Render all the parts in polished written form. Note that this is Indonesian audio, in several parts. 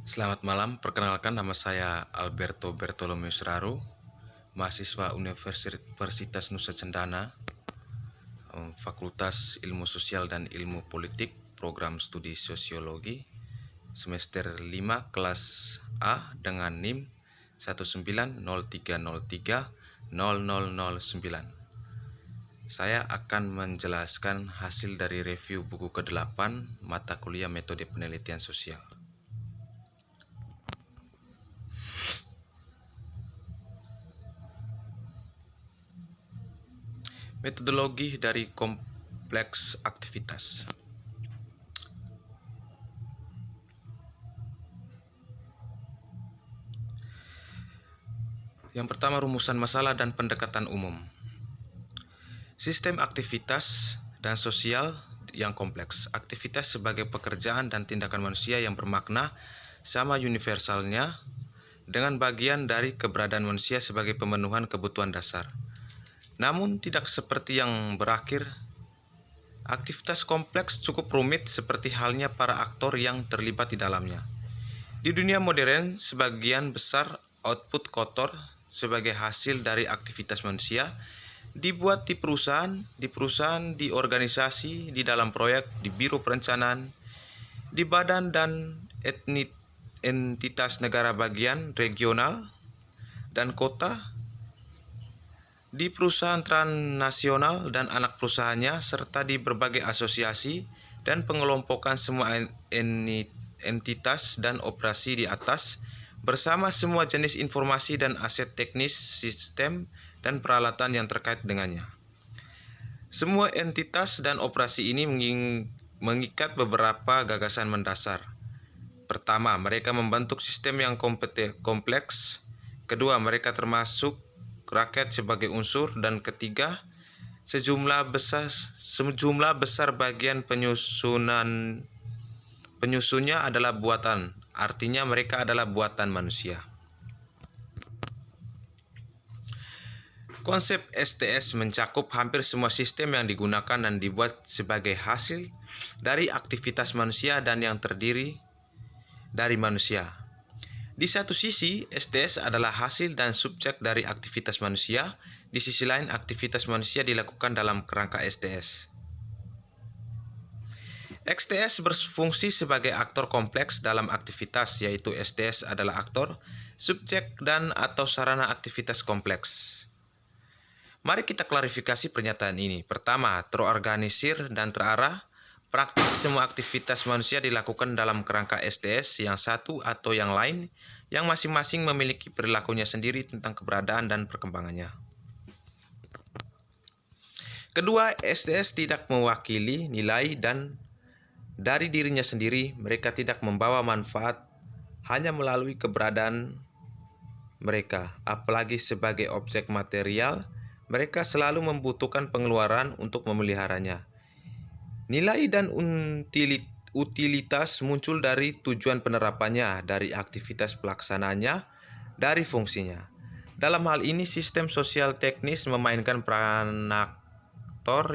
Selamat malam, perkenalkan nama saya Alberto Bertolomeus Raru, mahasiswa Universitas Nusa Cendana, Fakultas Ilmu Sosial dan Ilmu Politik, Program Studi Sosiologi, semester 5 kelas A dengan NIM 19030300009. Saya akan menjelaskan hasil dari review buku ke-8 mata kuliah Metode Penelitian Sosial. Metodologi dari kompleks aktivitas. Yang pertama, rumusan masalah dan pendekatan umum. Sistem aktivitas dan sosial yang kompleks. Aktivitas sebagai pekerjaan dan tindakan manusia yang bermakna sama universalnya dengan bagian dari keberadaan manusia sebagai pemenuhan kebutuhan dasar. Namun tidak seperti yang berakhir. Aktivitas kompleks cukup rumit seperti halnya para aktor yang terlibat di dalamnya. Di dunia modern, sebagian besar output kotor sebagai hasil dari aktivitas manusia dibuat di perusahaan, di organisasi, di dalam proyek, di biro perencanaan, di badan dan entitas negara bagian, regional, dan kota, di perusahaan transnasional dan anak perusahaannya, serta di berbagai asosiasi dan pengelompokan semua entitas dan operasi di atas, bersama semua jenis informasi dan aset teknis, sistem, dan peralatan yang terkait dengannya. Semua entitas dan operasi ini mengikat beberapa gagasan mendasar. Pertama, mereka membentuk sistem yang kompleks. Kedua, mereka termasuk rakyat sebagai unsur. Dan ketiga, sejumlah besar bagian penyusunnya adalah buatan. Artinya mereka adalah buatan manusia. Konsep STS mencakup hampir semua sistem yang digunakan dan dibuat sebagai hasil dari aktivitas manusia dan yang terdiri dari manusia. Di satu sisi, STS adalah hasil dan subjek dari aktivitas manusia. Di sisi lain, aktivitas manusia dilakukan dalam kerangka STS. XTS berfungsi sebagai aktor kompleks dalam aktivitas, yaitu STS adalah aktor, subjek, dan atau sarana aktivitas kompleks. Mari kita klarifikasi pernyataan ini. Pertama, terorganisir dan terarah. Praktis semua aktivitas manusia dilakukan dalam kerangka STS yang satu atau yang lain, yang masing-masing memiliki perilakunya sendiri tentang keberadaan dan perkembangannya. Kedua, STS tidak mewakili nilai dan dari dirinya sendiri. Mereka tidak membawa manfaat hanya melalui keberadaan mereka, apalagi sebagai objek material. Mereka selalu membutuhkan pengeluaran untuk memeliharanya. Nilai dan utilitas muncul dari tujuan penerapannya, dari aktivitas pelaksananya, dari fungsinya. Dalam hal ini, sistem sosial teknis memainkan peran aktor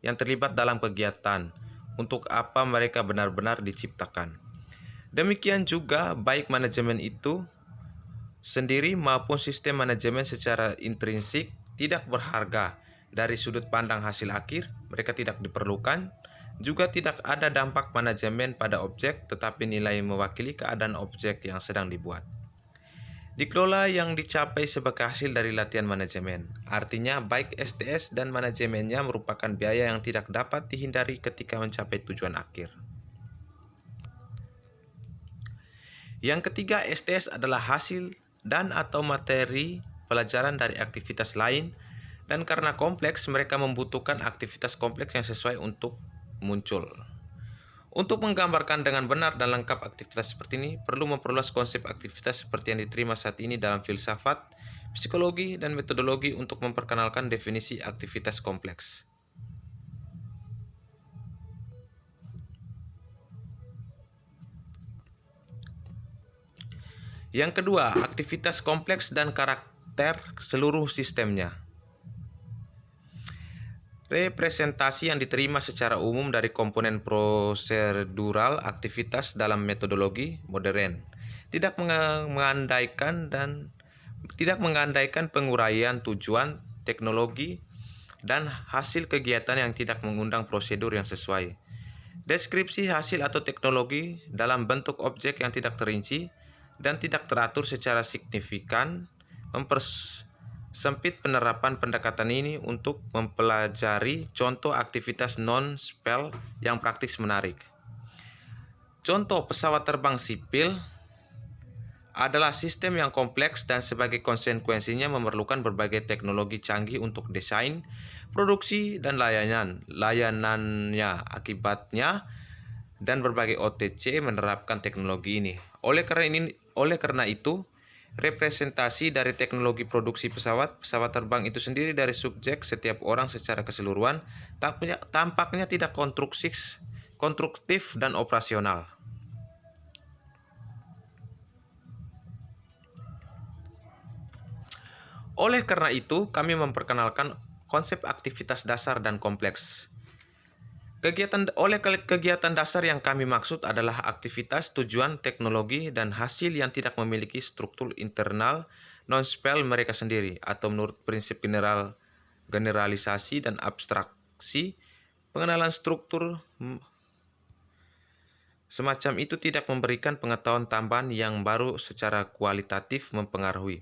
yang terlibat dalam kegiatan. Untuk apa mereka benar-benar diciptakan. Demikian juga baik manajemen itu sendiri maupun sistem manajemen secara intrinsik tidak berharga. Dari sudut pandang hasil akhir, mereka tidak diperlukan. Juga tidak ada dampak manajemen pada objek, tetapi nilai mewakili keadaan objek yang sedang dibuat. Dikelola yang dicapai sebagai hasil dari latihan manajemen. Artinya, baik STS dan manajemennya merupakan biaya yang tidak dapat dihindari ketika mencapai tujuan akhir. Yang ketiga, STS adalah hasil dan atau materi pelajaran dari aktivitas lain, dan karena kompleks, mereka membutuhkan aktivitas kompleks yang sesuai untuk muncul. Untuk menggambarkan dengan benar dan lengkap aktivitas seperti ini, perlu memperluas konsep aktivitas seperti yang diterima saat ini dalam filsafat, psikologi, dan metodologi untuk memperkenalkan definisi aktivitas kompleks. Yang kedua, aktivitas kompleks dan karakter seluruh sistemnya. Representasi yang diterima secara umum dari komponen prosedural aktivitas dalam metodologi modern tidak mengandaikan penguraian tujuan, teknologi, dan hasil kegiatan yang tidak mengundang prosedur yang sesuai. Deskripsi hasil atau teknologi dalam bentuk objek yang tidak terinci dan tidak teratur secara signifikan mempersempit penerapan pendekatan ini untuk mempelajari contoh aktivitas non-spell yang praktis menarik. Contoh pesawat terbang sipil adalah sistem yang kompleks dan sebagai konsekuensinya memerlukan berbagai teknologi canggih untuk desain, produksi, dan layanannya. Akibatnya dan berbagai OTC menerapkan teknologi ini. Oleh karena itu, representasi dari teknologi produksi pesawat terbang itu sendiri dari subjek setiap orang secara keseluruhan tampaknya tidak konstruktif dan operasional. Oleh karena itu, kami memperkenalkan konsep aktivitas dasar dan kompleks. Kegiatan dasar yang kami maksud adalah aktivitas, tujuan, teknologi, dan hasil yang tidak memiliki struktur internal non-spell mereka sendiri, atau menurut prinsip generalisasi dan abstraksi, pengenalan struktur semacam itu tidak memberikan pengetahuan tambahan yang baru secara kualitatif mempengaruhi.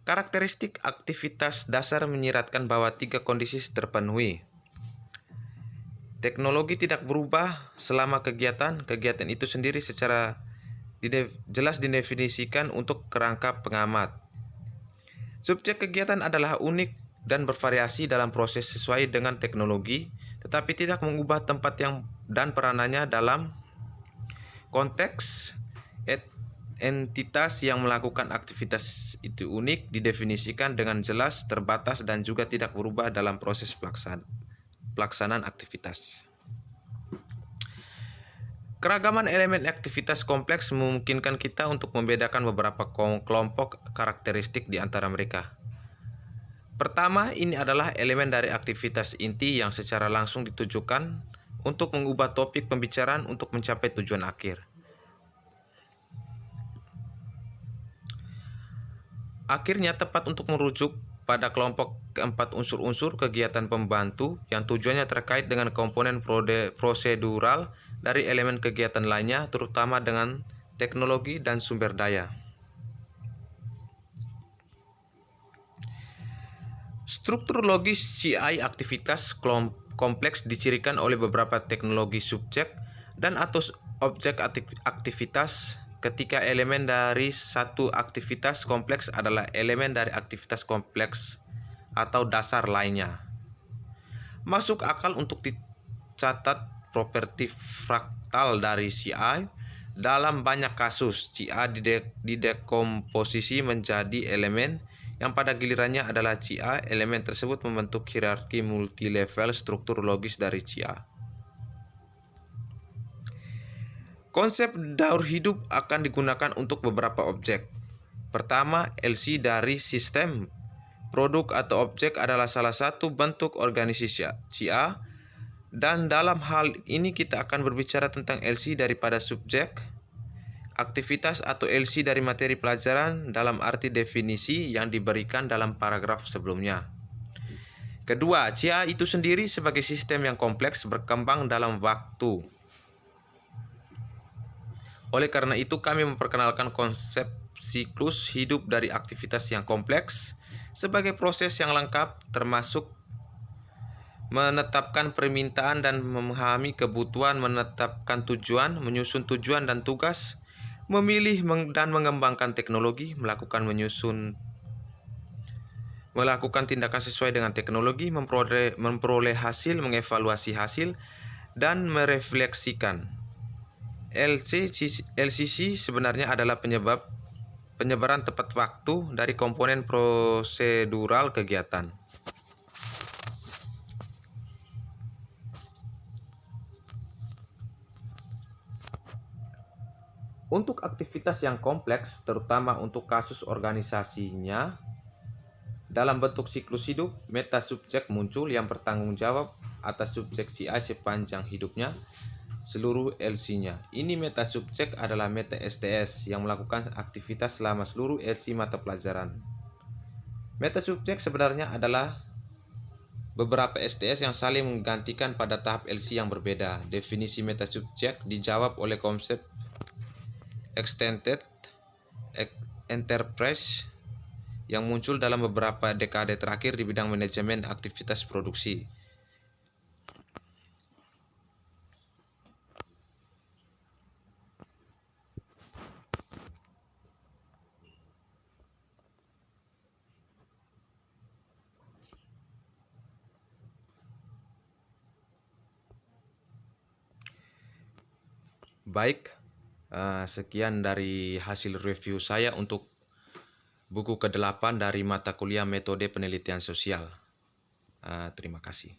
Karakteristik aktivitas dasar menyiratkan bahwa 3 kondisi terpenuhi. Teknologi tidak berubah selama kegiatan itu sendiri secara jelas didefinisikan untuk kerangka pengamat. Subjek kegiatan adalah unik dan bervariasi dalam proses sesuai dengan teknologi, tetapi tidak mengubah tempat dan peranannya dalam konteks. Entitas yang melakukan aktivitas itu unik, didefinisikan dengan jelas, terbatas, dan juga tidak berubah dalam proses pelaksanaan aktivitas. Keragaman elemen aktivitas kompleks memungkinkan kita untuk membedakan beberapa kelompok karakteristik di antara mereka. Pertama, ini adalah elemen dari aktivitas inti yang secara langsung ditujukan untuk mengubah topik pembicaraan untuk mencapai tujuan akhir. Akhirnya tepat untuk merujuk pada kelompok keempat unsur-unsur kegiatan pembantu yang tujuannya terkait dengan komponen prosedural dari elemen kegiatan lainnya, terutama dengan teknologi dan sumber daya. Struktur logis CI aktivitas kompleks dicirikan oleh beberapa teknologi subjek dan atau objek aktivitas. Ketika elemen dari satu aktivitas kompleks adalah elemen dari aktivitas kompleks atau dasar lainnya. Masuk akal untuk dicatat properti fraktal dari CI. Dalam banyak kasus, CI didekomposisi menjadi elemen yang pada gilirannya adalah CI. Elemen tersebut membentuk hierarki multilevel struktur logis dari CI. Konsep daur hidup akan digunakan untuk beberapa objek. Pertama, LC dari sistem. Produk atau objek adalah salah satu bentuk organisasi CA, dan dalam hal ini kita akan berbicara tentang LC daripada subjek, aktivitas atau LC dari materi pelajaran dalam arti definisi yang diberikan dalam paragraf sebelumnya. Kedua, CA itu sendiri sebagai sistem yang kompleks berkembang dalam waktu. Oleh karena itu, kami memperkenalkan konsep siklus hidup dari aktivitas yang kompleks sebagai proses yang lengkap, termasuk menetapkan permintaan dan memahami kebutuhan, menetapkan tujuan, menyusun tujuan dan tugas, memilih dan mengembangkan teknologi, melakukan tindakan sesuai dengan teknologi, memperoleh hasil, mengevaluasi hasil, dan merefleksikan. LCC sebenarnya adalah penyebaran tepat waktu dari komponen prosedural kegiatan. Untuk aktivitas yang kompleks, terutama untuk kasus organisasinya Dalam bentuk siklus hidup, metasubjek muncul yang bertanggung jawab atas subjek CI sepanjang hidupnya, seluruh LC-nya. Ini metasubjek adalah meta STS yang melakukan aktivitas selama seluruh LC mata pelajaran. Metasubjek sebenarnya adalah beberapa STS yang saling menggantikan pada tahap LC yang berbeda. Definisi metasubjek dijawab oleh konsep Extended Enterprise yang muncul dalam beberapa dekade terakhir di bidang manajemen aktivitas produksi. Baik, sekian dari hasil review saya untuk buku ke-8 dari mata kuliah Metode Penelitian Sosial. Terima kasih.